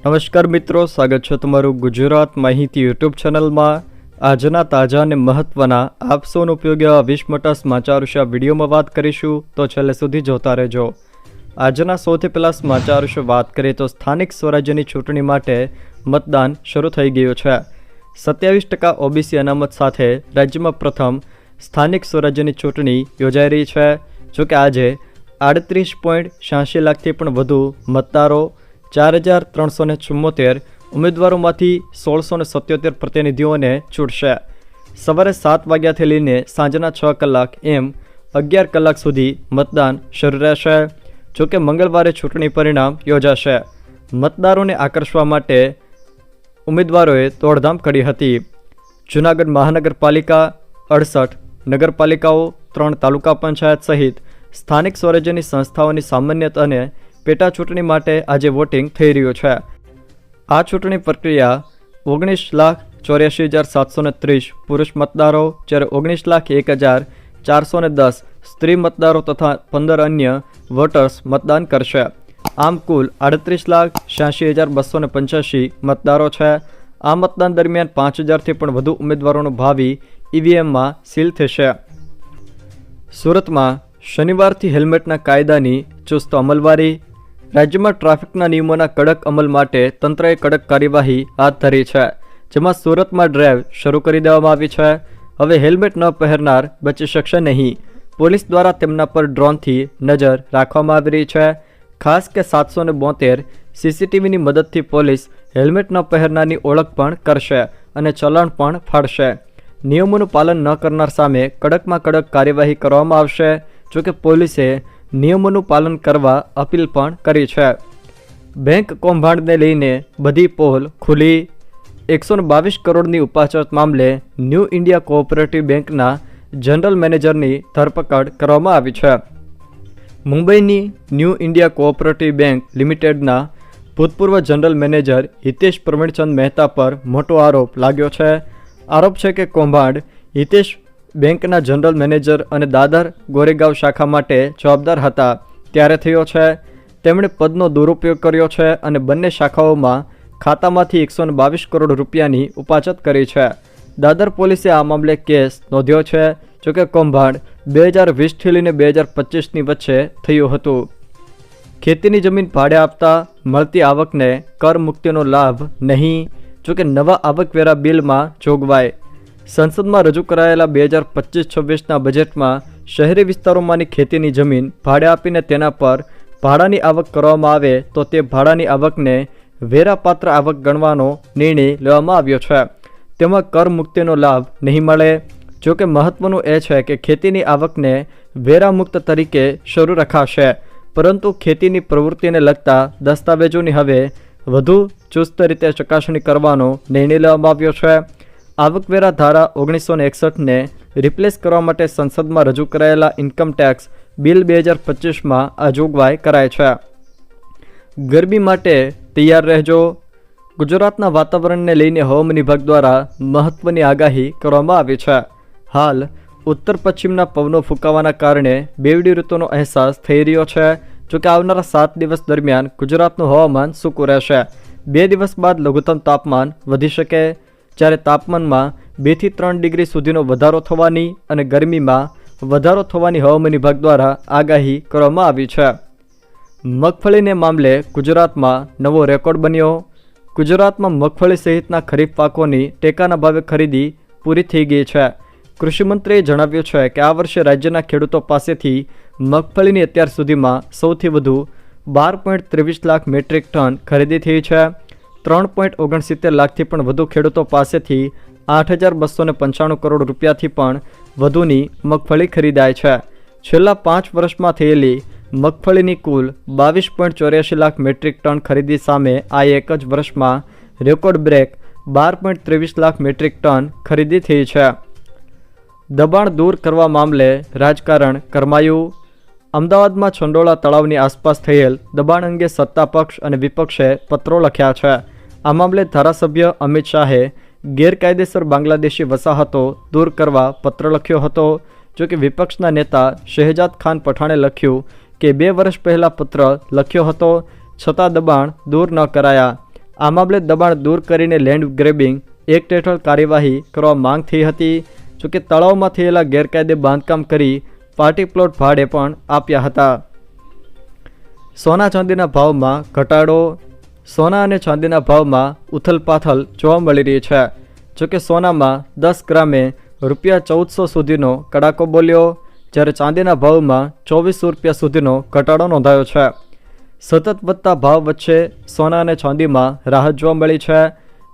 નમસ્કાર મિત્રો, સ્વાગત છે તમારું ગુજરાત માહિતી યુટ્યુબ ચેનલમાં। આજના તાજા અને મહત્વના આપ સૌનો ઉપયોગી 20 મોટા સમાચાર વિશે આ વિડીયોમાં વાત કરીશું, તો છેલ્લે સુધી જોતા રહેજો। આજના સૌથી પહેલા સમાચાર વિશે વાત કરીએ તો સ્થાનિક સ્વરાજ્યની ચૂંટણી માટે મતદાન શરૂ થઈ ગયું છે। 27% ઓબીસી અનામત સાથે રાજ્યમાં પ્રથમ સ્થાનિક સ્વરાજ્યની ચૂંટણી યોજાઈ રહી છે। જોકે આજે 38.86 લાખથી પણ વધુ મતદારો 4374 ઉમેદવારોમાંથી 1677 પ્રતિનિધિઓને ચૂંટશે। સવારે 7 વાગ્યાથી લઈને સાંજના 6 કલાક એમ 11 કલાક સુધી મતદાન શરૂ રહેશે। જોકે મંગળવારે ચૂંટણી પરિણામ યોજાશે। મતદારોને આકર્ષવા માટે ઉમેદવારોએ દોડધામ કરી હતી। જૂનાગઢ મહાનગરપાલિકા 68 નગરપાલિકાઓ 3 તાલુકા પંચાયત સહિત સ્થાનિક સ્વરાજ્યની સંસ્થાઓની સામાન્ય અને પેટા ચૂંટણી માટે આજે વોટિંગ થઈ રહ્યું છે। આ ચૂંટણી પ્રક્રિયા 19,84,730 પુરુષ મતદારો જ્યારે 19,01,410 સ્ત્રી મતદારો તથા 15 અન્ય વોટર્સ મતદાન કરશે। આમ કુલ 38,86,285 મતદારો છે। આ મતદાન દરમિયાન 5,000થી પણ વધુ ઉમેદવારોનું ભાવિ ઈવીએમમાં સીલ થશે। સુરતમાં શનિવારથી હેલ્મેટના કાયદાની ચુસ્ત અમલવારી। રાજ્યમાં ટ્રાફિકના નિયમોના કડક અમલ માટે તંત્રએ કડક કાર્યવાહી હાથ ધરી છે, જેમાં સુરતમાં ડ્રાઈવ શરૂ કરી દેવામાં આવી છે। હવે હેલ્મેટ ન પહેરનાર બચી શકશે નહીં। પોલીસ દ્વારા તેમના પર ડ્રોનથી નજર રાખવામાં આવી રહી છે। ખાસ કે 772 સીસીટીવીની મદદથી પોલીસ હેલ્મેટ ન પહેરનારની ઓળખ પણ કરશે અને ચલણ પણ ફાડશે। નિયમોનું પાલન ન કરનાર સામે કડકમાં કડક કાર્યવાહી કરવામાં આવશે। જોકે પોલીસે નિયમોનું પાલન કરવા અપીલ પણ કરી છે। બેંક કૌભાંડને લઈને બધી પોલ ખુલી। 122 કરોડની ઉપાચત મામલે ન્યૂ ઇન્ડિયા કોઓપરેટિવ બેંકના જનરલ મેનેજરની ધરપકડ કરવામાં આવી છે। મુંબઈની ન્યૂ ઇન્ડિયા કોઓપરેટિવ બેંક લિમિટેડના ભૂતપૂર્વ જનરલ મેનેજર હિતેશ પ્રવીણચંદ મહેતા પર મોટો આરોપ લાગ્યો છે। આરોપ છે કે કૌભાંડ હિતેશ બેંકના જનરલ મેનેજર અને દાદર ગોરેગાંવ શાખા માટે જવાબદાર હતા ત્યારે થયો છે। તેમણે પદનો દુરુપયોગ કર્યો છે અને બંને શાખાઓમાં ખાતામાંથી 122 કરોડ રૂપિયાની ઉપાચત કરી છે। દાદર પોલીસે આ મામલે કેસ નોંધ્યો છે। જોકે કૌભાંડ 2020થી લઈને 2025ની વચ્ચે થયું હતું। ખેતીની જમીન ભાડે આપતા મળતી આવકને કર મુક્તિનો લાભ નહીં। જોકે નવા આવકવેરા બિલમાં જોગવાઈ। સંસદમાં રજૂ કરાયેલા 2025-26ના બજેટમાં શહેરી વિસ્તારોમાંની ખેતીની જમીન ભાડે આપીને તેના પર ભાડાની આવક કરવામાં આવે તો તે ભાડાની આવકને વેરાપાત્ર આવક ગણવાનો નિર્ણય લેવામાં આવ્યો છે। તેમાં કર મુક્તિનો લાભ નહીં મળે। જોકે મહત્વનું એ છે કે ખેતીની આવકને વેરામુક્ત તરીકે શરૂ રખાશે, પરંતુ ખેતીની પ્રવૃત્તિને લગતા દસ્તાવેજોની હવે વધુ ચુસ્ત રીતે ચકાસણી કરવાનો નિર્ણય લેવામાં આવ્યો છે। આવકવેરા ધારા 1961ને રિપ્લેસ કરવા માટે સંસદમાં રજૂ કરાયેલા ઇન્કમટેક્સ બિલ 2025માં આ જોગવાઈ કરાય છે। ગરમી માટે તૈયાર રહેજો। ગુજરાતના વાતાવરણને લઈને હવામાન વિભાગ દ્વારા મહત્વની આગાહી કરવામાં આવી છે। હાલ ઉત્તર પશ્ચિમના પવનો ફૂંકાવાના કારણે બેવડી ઋતુનો અહેસાસ થઈ રહ્યો છે। જોકે આવનારા 7 દિવસ દરમિયાન ગુજરાતનું હવામાન સૂકું રહેશે। 2 દિવસ બાદ લઘુત્તમ તાપમાન વધી શકે, જ્યારે તાપમાનમાં 2 થી 3 ડિગ્રી સુધીનો વધારો થવાની અને ગરમીમાં વધારો થવાની હવામાન વિભાગ દ્વારા આગાહી કરવામાં આવી છે। મગફળીને મામલે ગુજરાતમાં નવો રેકોર્ડ બન્યો। ગુજરાતમાં મગફળી સહિતના ખરીફ પાકોની ટેકાના ભાવે ખરીદી પૂરી થઈ ગઈ છે। કૃષિમંત્રીએ જણાવ્યું છે કે આ વર્ષે રાજ્યના ખેડૂતો પાસેથી મગફળીની અત્યાર સુધીમાં સૌથી વધુ 12.23 લાખ મેટ્રિક ટન ખરીદી થઈ છે। 3.69 લાખથી પણ વધુ ખેડૂતો પાસેથી 8,295 કરોડ રૂપિયાથી પણ વધુની મગફળી ખરીદાય છે। છેલ્લા 5 વર્ષમાં થયેલી મગફળીની કુલ 22.84 લાખ મેટ્રિક ટન ખરીદી સામે આ એક જ વર્ષમાં record break 12.23 lakh metric ton ખરીદી થઈ છે। દબાણ દૂર કરવા મામલે રાજકારણ કરમાયું। અમદાવાદમાં છંડોળા તળાવની આસપાસ થયેલ દબાણ અંગે સત્તા પક્ષ અને વિપક્ષે પત્રો લખ્યા છે। આ મામલે ધારાસભ્ય અમિત શાહે ગેરકાયદેસર બાંગ્લાદેશી વસાહતો દૂર કરવા પત્ર લખ્યો હતો। જો કે વિપક્ષના નેતા શહેજાદ ખાન પઠાણે લખ્યું કે 2 વર્ષ પહેલાં પત્ર લખ્યો હતો, છતાં દબાણ દૂર ન કરાયા। આ મામલે દબાણ દૂર કરીને લેન્ડ ગ્રેબિંગ એક્ટ હેઠળ કાર્યવાહી કરવા માંગ થઈ હતી. જોકે તળાવમાં થયેલા ગેરકાયદે બાંધકામ કરી પાર્ટી પ્લોટ ભાડે પણ આપ્યા હતા. સોના ચાંદીના ભાવમાં ઘટાડો. સોના અને ચાંદીના ભાવમાં ઉથલપાથલ જોવા મળી રહી છે. જોકે સોનામાં 10 ગ્રામે ₹1400 સુધીનો કડાકો બોલ્યો, જ્યારે ચાંદીના ભાવમાં 2400 રૂપિયા સુધીનો ઘટાડો નોંધાયો છે. સતત વધતા ભાવ વચ્ચે સોના અને ચાંદીમાં રાહત જોવા મળી છે.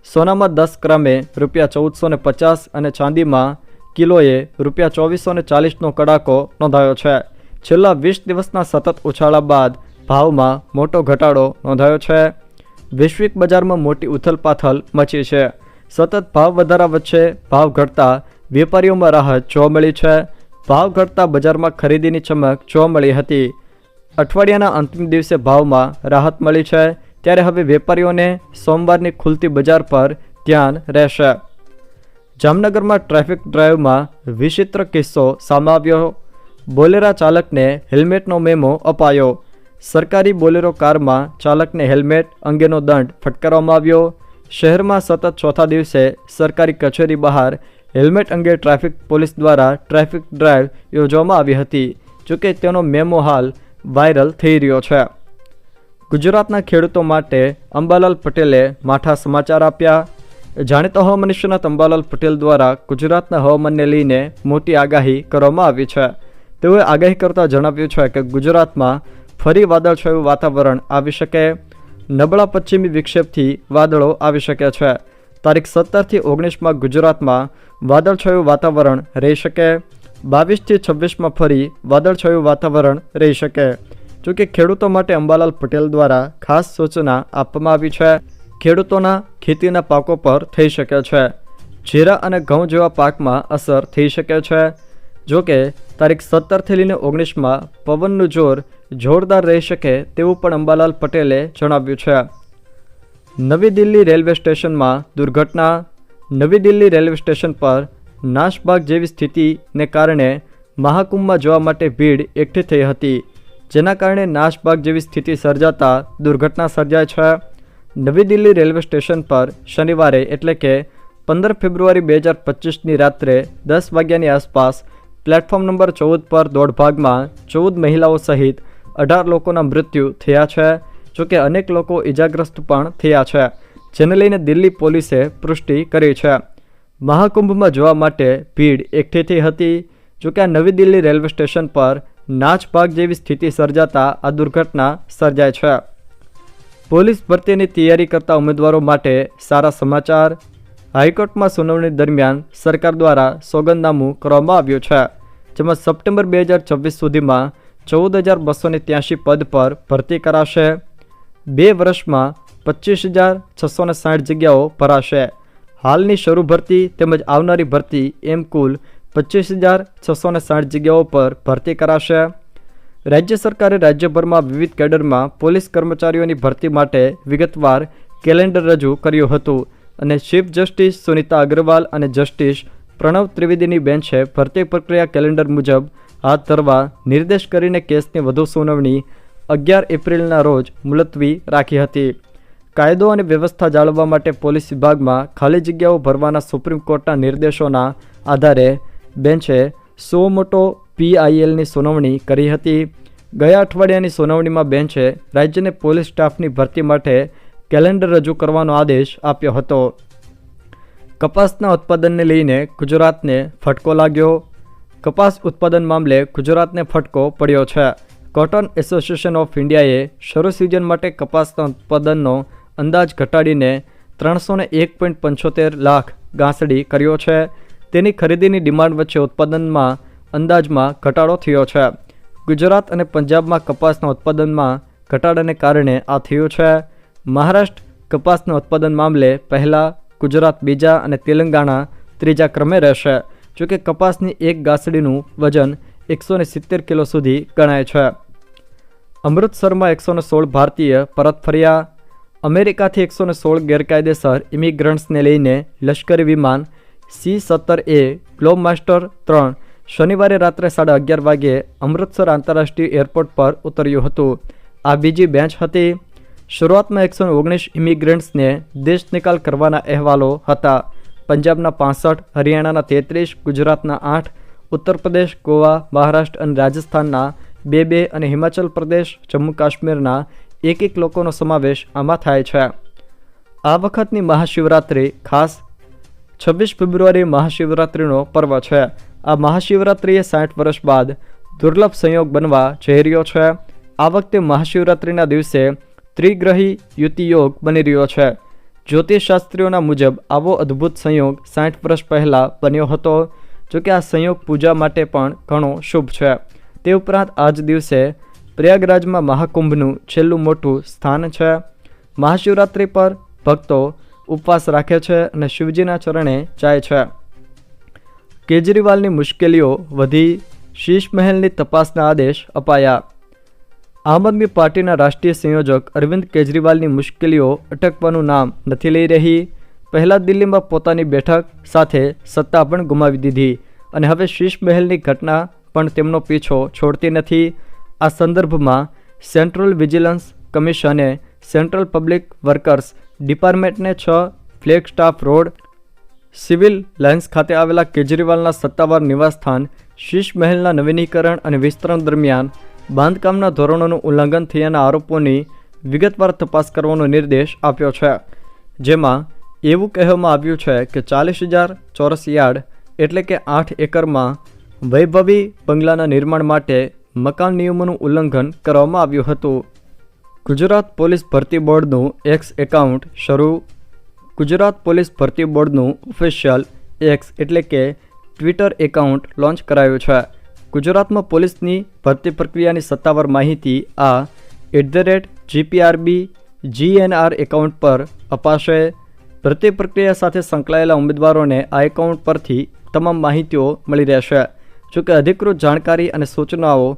સોનામાં 10 ગ્રામે ₹1450 અને ચાંદીમાં કિલોએ ₹2440નો કડાકો નોંધાયો છે. છેલ્લા 20 દિવસના સતત ઉછાળા બાદ ભાવમાં મોટો ઘટાડો નોંધાયો છે. વૈશ્વિક બજારમાં મોટી ઉથલપાથલ મચી છે. સતત ભાવ વધારા વચ્ચે ભાવ ઘટતા વેપારીઓમાં રાહત જોવા મળી છે. ભાવ ઘટતા બજારમાં ખરીદીની ચમક જોવા મળી હતી. અઠવાડિયાના અંતિમ દિવસે ભાવમાં રાહત મળી છે, ત્યારે હવે વેપારીઓને સોમવારની ખુલતી બજાર પર ધ્યાન રહેશે. જામનગરમાં ટ્રાફિક ડ્રાઈવમાં વિચિત્ર કિસ્સો સામે આવ્યો. બોલેરા ચાલકને હેલ્મેટનો મેમો અપાયો. સરકારી બોલેરો કારમાં ચાલકને હેલ્મેટ અંગેનો દંડ ફટકારવામાં આવ્યો. શહેરમાં સતત ચોથા દિવસે સરકારી કચેરી બહાર હેલ્મેટ અંગે ટ્રાફિક પોલીસ દ્વારા ટ્રાફિક ડ્રાઈવ યોજવામાં આવી હતી. જોકે તેનો મેમો હાલ વાયરલ થઈ રહ્યો છે. ગુજરાતના ખેડૂતો માટે અંબાલાલ પટેલે માઠા સમાચાર આપ્યા. જાણીતા હવામાન નિષ્ણાત અંબાલાલ પટેલ દ્વારા ગુજરાતના હવામાનને લઈને મોટી આગાહી કરવામાં આવી છે. તેઓએ આગાહી કરતા જણાવ્યું છે કે ગુજરાતમાં ફરી વાદળછાયું વાતાવરણ આવી શકે. નબળા પશ્ચિમી વિક્ષેપથી વાદળો આવી શકે છે. તારીખ 17થી 19માં ગુજરાતમાં વાદળછાયું વાતાવરણ રહી શકે. 22થી 26માં ફરી વાદળછાયું વાતાવરણ રહી શકે. જોકે ખેડૂતો માટે અંબાલાલ પટેલ દ્વારા ખાસ સૂચના આપવામાં આવી છે. ખેડૂતોના ખેતીના પાકો પર થઈ શકે છે. જીરા અને ઘઉં જેવા પાકમાં અસર થઈ શકે છે. જોકે તારીખ 17થી લઈને 19માં પવનનું જોર જોરદાર રહી શકે તેવું પણ અંબાલાલ પટેલે જણાવ્યું છે. નવી દિલ્હી રેલવે સ્ટેશનમાં દુર્ઘટના. નવી દિલ્હી રેલવે સ્ટેશન પર નાસભાગ જેવી સ્થિતિને કારણે મહાકુંભમાં જવા માટે ભીડ એકઠી થઈ હતી, જેના કારણે નાસભાગ જેવી સ્થિતિ સર્જાતા દુર્ઘટના સર્જાય છે. નવી દિલ્હી રેલવે સ્ટેશન પર શનિવારે એટલે કે 15 ફેબ્રુઆરી 2025ની રાત્રે 10 વાગ્યાની આસપાસ પ્લેટફોર્મ નંબર 14 પર દોડભાગમાં 14 મહિલાઓ સહિત 18 લોકોના મૃત્યુ થયા છે. જોકે અનેક લોકો ઇજાગ્રસ્ત પણ થયા છે, જેને લઈને દિલ્હી પોલીસે પુષ્ટિ કરી છે. મહાકુંભમાં જવા માટે ભીડ એકઠી થઈ હતી. જોકે આ નવી દિલ્હી રેલવે સ્ટેશન પર નાચભાગ જેવી સ્થિતિ સર્જાતા આ દુર્ઘટના સર્જાય છે. પોલીસ ભરતીની તૈયારી કરતા ઉમેદવારો માટે સારા સમાચાર. હાઈકોર્ટમાં સુનાવણી દરમિયાન સરકાર દ્વારા સોગંદનામું કરવામાં આવ્યું છે, જેમાં સપ્ટેમ્બર 2026 સુધીમાં 14,283 પદ પર ભરતી કરાશે. 2 વર્ષમાં 25,660 જગ્યાઓ ભરાશે. હાલની શરૂ ભરતી તેમજ આવનારી ભરતી એમ કુલ 25,660 જગ્યાઓ પર ભરતી કરાશે. રાજ્ય સરકારે રાજ્યભરમાં વિવિધ કેડરમાં પોલીસ કર્મચારીઓની ભરતી માટે વિગતવાર કેલેન્ડર રજૂ કર્યું હતું અને ચીફ જસ્ટિસ સુનિતા અગ્રવાલ અને જસ્ટિસ પ્રણવ ત્રિવેદીની બેન્ચે ભરતી પ્રક્રિયા કેલેન્ડર મુજબ હાથ ધરવા નિર્દેશ કરીને કેસની વધુ સુનાવણી 11 એપ્રિલના રોજ મુલતવી રાખી હતી. કાયદો અને વ્યવસ્થા જાળવવા માટે પોલીસ વિભાગમાં ખાલી જગ્યાઓ ભરવાના સુપ્રીમ કોર્ટના નિર્દેશોના આધારે બેન્ચે સો મોટો PILની સુનાવણી કરી હતી. ગયા અઠવાડિયાની સુનાવણીમાં બેન્ચે રાજ્યને પોલીસ સ્ટાફની ભરતી માટે કેલેન્ડર રજૂ કરવાનો આદેશ આપ્યો હતો. કપાસના ઉત્પાદનને લઈને ગુજરાતને ફટકો લાગ્યો. કપાસ ઉત્પાદન મામલે ગુજરાતને ફટકો પડ્યો છે. કોટન એસોસિએશન ઓફ ઇન્ડિયાએ શરૂ સિઝન માટે કપાસના ઉત્પાદનનો અંદાજ ઘટાડીને 301.75 લાખ ગાંસડી કર્યો છે. તેની ખરીદીની ડિમાન્ડ વચ્ચે ઉત્પાદનમાં અંદાજમાં ઘટાડો થયો છે. ગુજરાત અને પંજાબમાં કપાસના ઉત્પાદનમાં ઘટાડાને કારણે આ થયું છે. મહારાષ્ટ્ર કપાસના ઉત્પાદન મામલે પહેલા, ગુજરાત બીજા અને તેલંગાણા ત્રીજા ક્રમે રહેશે. જોકે કપાસની એક ગાંસડીનું વજન 170 કિલો સુધી ગણાય છે. અમૃતસરમાં 116 ભારતીય પરત ફર્યા. અમેરિકાથી 116 ગેરકાયદેસર ઇમિગ્રન્ટ્સને લઈને લશ્કરી વિમાન C-17A ગ્લોબમાસ્ટર 3 શનિવારે રાત્રે 11:30 વાગ્યે અમૃતસર આંતરરાષ્ટ્રીય એરપોર્ટ પર ઉતર્યું હતું. આ બીજી બેન્ચ હતી. શરૂઆતમાં 119 ઇમિગ્રન્ટ્સને દેશ નિકાલ કરવાના અહેવાલો હતા. પંજાબના 65, હરિયાણાના 33, ગુજરાતના 8, ઉત્તર પ્રદેશ, ગોવા, મહારાષ્ટ્ર અને રાજસ્થાનના 2 અને હિમાચલ પ્રદેશ, જમ્મુ કાશ્મીરના 1 લોકોનો સમાવેશ આમાં થાય છે. આ વખતની મહાશિવરાત્રિ ખાસ 26 ફેબ્રુઆરી મહાશિવરાત્રિનો પર્વ છે. આ મહાશિવરાત્રિએ 60 વર્ષ બાદ દુર્લભ સંયોગ બનવા જઈ રહ્યો છે. આ વખતે મહાશિવરાત્રિના દિવસે ત્રિગ્રહી યુતિ યોગ બની રહ્યો છે. જ્યોતિષશાસ્ત્રીઓના મુજબ આવો અદ્ભુત સંયોગ 60 વર્ષ પહેલાં બન્યો હતો. જોકે આ સંયોગ પૂજા માટે પણ ઘણો શુભ છે. તે ઉપરાંત આ જ દિવસે પ્રયાગરાજમાં મહાકુંભનું છેલ્લું મોટું સ્થાન છે. મહાશિવરાત્રિ પર ભક્તો ઉપવાસ રાખે છે અને શિવજીના ચરણે જાય છે. કેજરીવાલની મુશ્કેલીઓ વધી, શીશ મહેલની તપાસના આદેશ અપાયા. આમ આદમી પાર્ટીના રાષ્ટ્રીય સંયોજક અરવિંદ કેજરીવાલની મુશ્કેલીઓ અટકવાનું નામ નથી લઈ રહી. પહેલાં દિલ્હીમાં પોતાની બેઠક સાથે સત્તા પણ ગુમાવી દીધી અને હવે શીશ મહેલની ઘટના પણ તેમનો પીછો છોડતી નથી. આ સંદર્ભમાં સેન્ટ્રલ વિજિલન્સ કમિશને સેન્ટ્રલ પબ્લિક વર્કર્સ ડિપાર્ટમેન્ટને 6 ફ્લેગસ્ટાફ રોડ, સિવિલ લાઇન્સ ખાતે આવેલા કેજરીવાલના સત્તાવાર નિવાસસ્થાન શીશ મહેલના નવીનીકરણ અને વિસ્તરણ દરમિયાન બાંધકામના ધોરણોનું ઉલ્લંઘન થયાના આરોપોની વિગતવાર તપાસ કરવાનો નિર્દેશ આપ્યો છે. જેમાં એવું કહેવામાં આવ્યું છે કે 40,000 ચોરસ યાર્ડ એટલે કે 8 એકરમાં વૈભવી બંગલાના નિર્માણ માટે મકાન નિયમોનું ઉલ્લંઘન કરવામાં આવ્યું હતું. ગુજરાત પોલીસ ભરતી બોર્ડનું એક્સ એકાઉન્ટ શરૂ. ગુજરાત પોલીસ ભરતી બોર્ડનું ઓફિશિયલ એક્સ એટલે કે ટ્વિટર એકાઉન્ટ લોન્ચ કરાયું છે. ગુજરાતમાં પોલીસની ભરતી પ્રક્રિયાની સત્તાવાર માહિતી આ @GPRB GNR એકાઉન્ટ પર અપાશે. ભરતી પ્રક્રિયા સાથે સંકળાયેલા ઉમેદવારોને આ એકાઉન્ટ પરથી તમામ માહિતીઓ મળી રહેશે. જોકે અધિકૃત જાણકારી અને સૂચનાઓ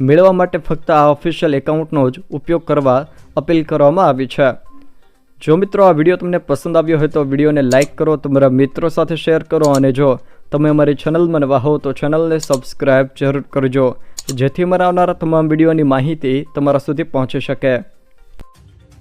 મેળવવા માટે ફક્ત આ ઓફિશિયલ એકાઉન્ટનો જ ઉપયોગ કરવા અપીલ કરવામાં આવી છે. જો મિત્રો આ વિડીયો તમને પસંદ આવ્યો હોય તો વિડીયોને લાઇક કરો, તમારા મિત્રો સાથે શેર કરો અને જો તમે અમારી ચેનલમાં નવા હો તો ચેનલને સબસ્ક્રાઈબ જરૂર કરજો જેથી અમારા આવનારા તમામ વિડીયોની માહિતી તમારા સુધી પહોંચી શકે.